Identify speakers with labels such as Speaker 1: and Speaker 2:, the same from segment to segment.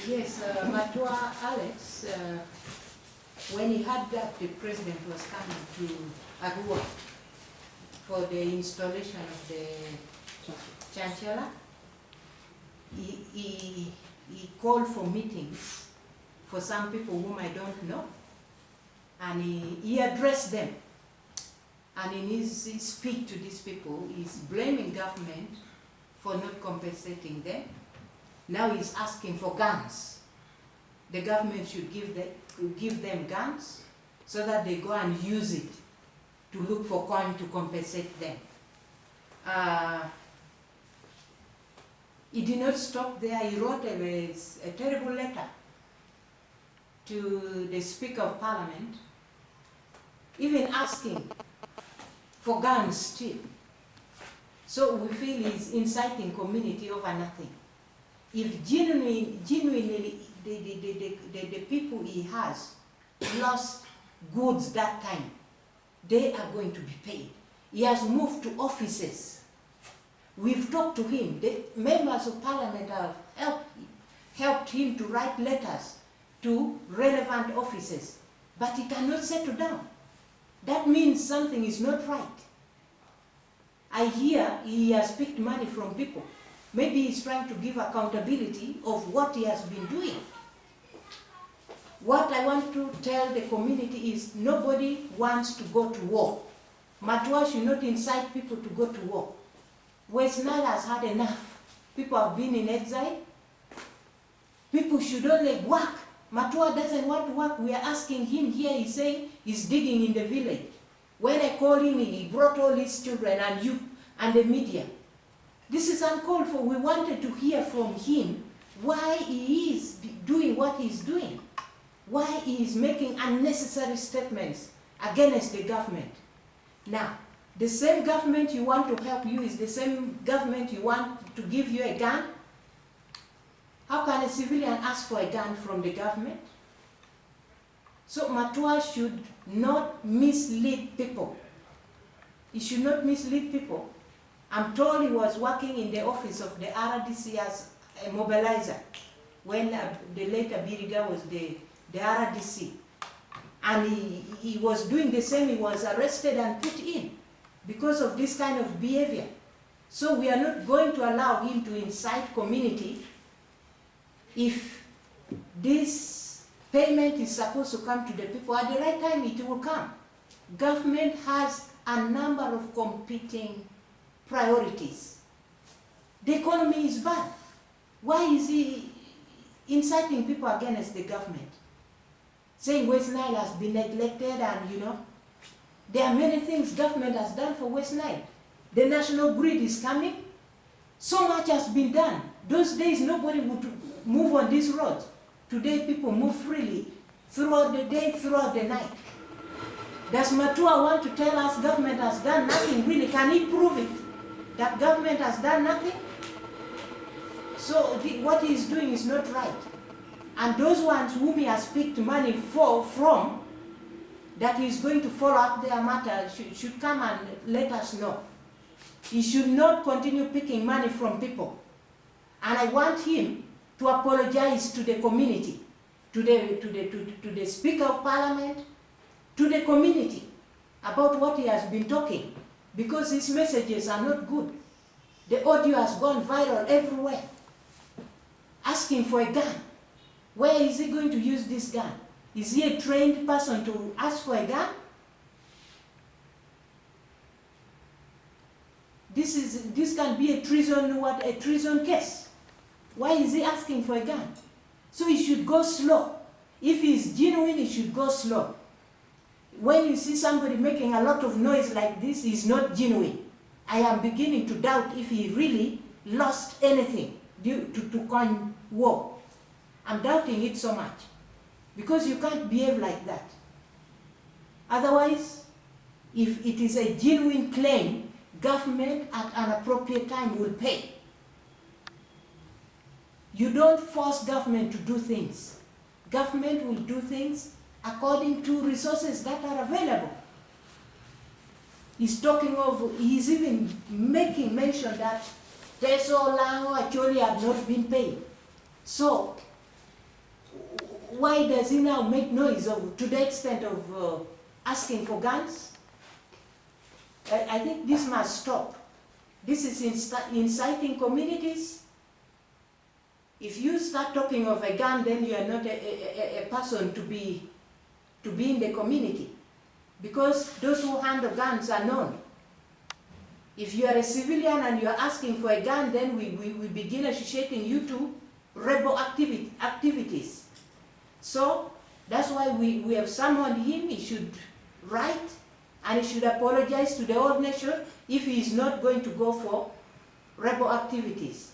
Speaker 1: Yes, Matua Alex, when he heard that the president was coming to Arua for the installation of the chancellor, he called for meetings for some people whom I don't know, and he addressed them. And in his speech to these people, he's blaming government for not compensating them. Now he's asking for guns. The government should give them guns so that they go and use it to look for coin to compensate them. He did not stop there. He wrote a terrible letter to the Speaker of Parliament, even asking for guns still. So we feel he's inciting community over nothing. If genuinely the people he has lost goods that time, they are going to be paid. He has moved to offices. We've talked to him. The members of parliament have helped him to write letters to relevant offices, but he cannot settle down. That means something is not right. I hear he has picked money from people. Maybe he's trying to give accountability of what he has been doing. What I want to tell the community is nobody wants to go to war. Matua should not incite people to go to war. West Nile has had enough. People have been in exile. People should only work. Matua doesn't want to work. We are asking him here, he's saying he's digging in the village. When I called him, he brought all his children and youth and the media. This is uncalled for. We wanted to hear from him why he is doing what he's doing, why he is making unnecessary statements against the government. Now, the same government you want to help you is the same government you want to give you a gun. How can a civilian ask for a gun from the government? So Matua should not mislead people. He should not mislead people. I'm told he was working in the office of the RCC as a mobilizer when the later Biriga was the RCC. And he was doing the same. He was arrested and put in because of this kind of behavior. So we are not going to allow him to incite community. If this payment is supposed to come to the people, at the right time it will come. Government has a number of competing priorities. The economy is bad. Why is he inciting people against the government? Saying West Nile has been neglected and there are many things government has done for West Nile. The national grid is coming. So much has been done. Those days nobody would move on these roads. Today people move freely throughout the day, throughout the night. Does Matua want to tell us government has done nothing really? Can he prove it? That government has done nothing? So what he is doing is not right. And those ones whom he has picked money from, that he is going to follow up their matter, should come and let us know. He should not continue picking money from people. And I want him to apologize to the community, to the Speaker of Parliament, to the community about what he has been talking, because his messages are not good. The audio has gone viral everywhere. Asking for a gun. Where is he going to use this gun? Is he a trained person to ask for a gun? This can be a treason case. Why is he asking for a gun? So he should go slow. If he is genuine, he should go slow. When you see somebody making a lot of noise like this, he's not genuine. I am beginning to doubt if he really lost anything due to coin war. I'm doubting it so much. Because you can't behave like that. Otherwise, if it is a genuine claim, government at an appropriate time will pay. You don't force government to do things. Government will do things according to resources that are available. He's even making mention that Teso Lango actually have not been paid. So, why does he now make noise to the extent of asking for guns? I think this must stop. This is inciting communities. If you start talking of a gun, then you are not a person to be in the community, because those who handle guns are known. If you are a civilian and you are asking for a gun, then we begin associating you to rebel activities. So that's why we have summoned him. He should write and he should apologize to the whole nation if he is not going to go for rebel activities.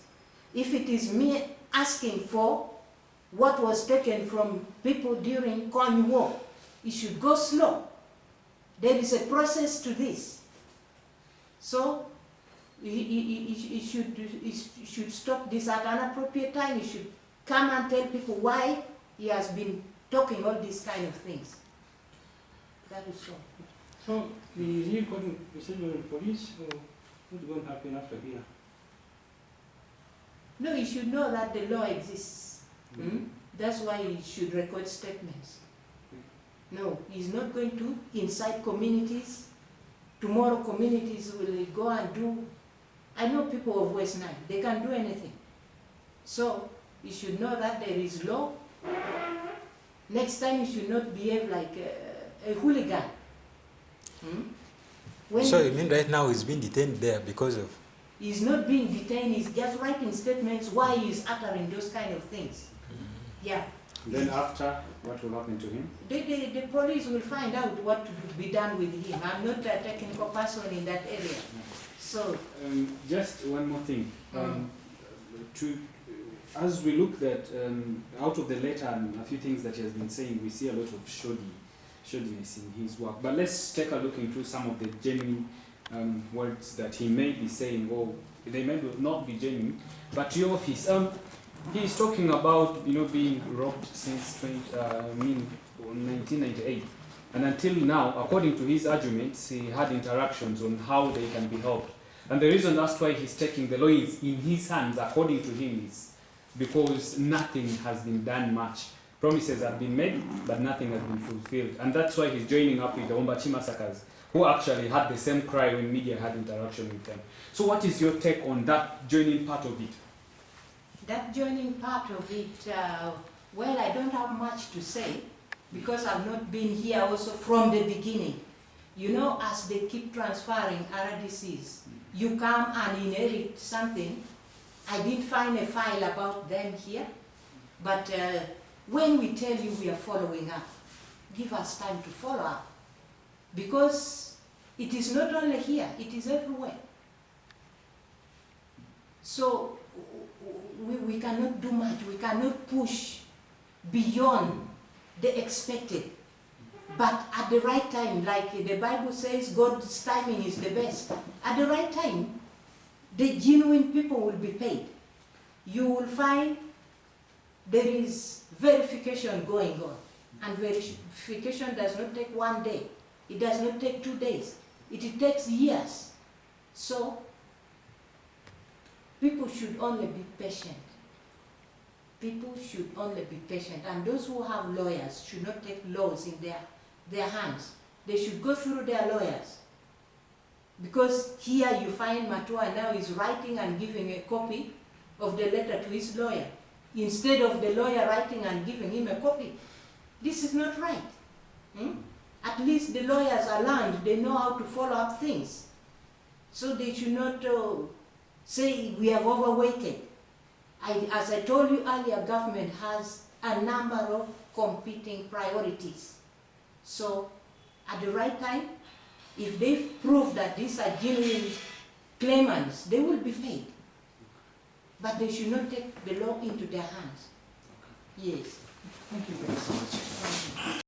Speaker 1: If it is me asking for what was taken from people during Kony War, it should go slow. There is a process to this. So he should stop this at an appropriate time. He should come and tell people why he has been talking all these kind of things. That is all.
Speaker 2: So, is he going to say to the police, or what's going to happen after here?
Speaker 1: No, he should know that the law exists. That's why he should record statements. No, he's not going to incite communities. Tomorrow communities will go and do. I know people of West Nile, they can do anything. So, he should know that there is law. Next time he should not behave like a hooligan.
Speaker 3: So you mean right now he's being detained there because of?
Speaker 1: He's not being detained, he's just writing statements why he's uttering those kind of things. Yeah.
Speaker 4: Then after, what will happen to him?
Speaker 1: The police will find out what to be done with him. I'm not a technical person in that area. So
Speaker 4: just one more thing. As we looked at out of the letter and a few things that he has been saying, we see a lot of shoddiness in his work. But let's take a look into some of the genuine words that he may be saying, or they may not be genuine. But to your office, he is talking about being robbed since 1998, and until now, according to his arguments, he had interactions on how they can be helped. And the reason that's why he's taking the law in his hands, according to him, is because nothing has been done much. Promises have been made, but nothing has been fulfilled. And that's why he's joining up with the Ombachi massacres, who actually had the same cry when media had interaction with them. So what is your take on that joining part of it?
Speaker 1: that joining part of it, well, I don't have much to say because I've not been here also from the beginning. You know, as they keep transferring RDCs, you come and inherit something. I did find a file about them here, but when we tell you we are following up, give us time to follow up, because it is not only here, it is everywhere. So we cannot do much, we cannot push beyond the expected. But at the right time, like the Bible says, God's timing is the best. At the right time, the genuine people will be paid. You will find there is verification going on. And verification does not take 1 day. It does not take 2 days. It takes years. So, people should only be patient. People should only be patient. And those who have lawyers should not take laws in their hands. They should go through their lawyers. Because here you find Matua now is writing and giving a copy of the letter to his lawyer, instead of the lawyer writing and giving him a copy. This is not right. At least the lawyers are learned, they know how to follow up things. So they should not say we have overweighted. As I told you earlier, government has a number of competing priorities. So at the right time, if they prove that these are genuine claimants, they will be paid. But they should not take the law into their hands. Yes.
Speaker 2: Thank you very much.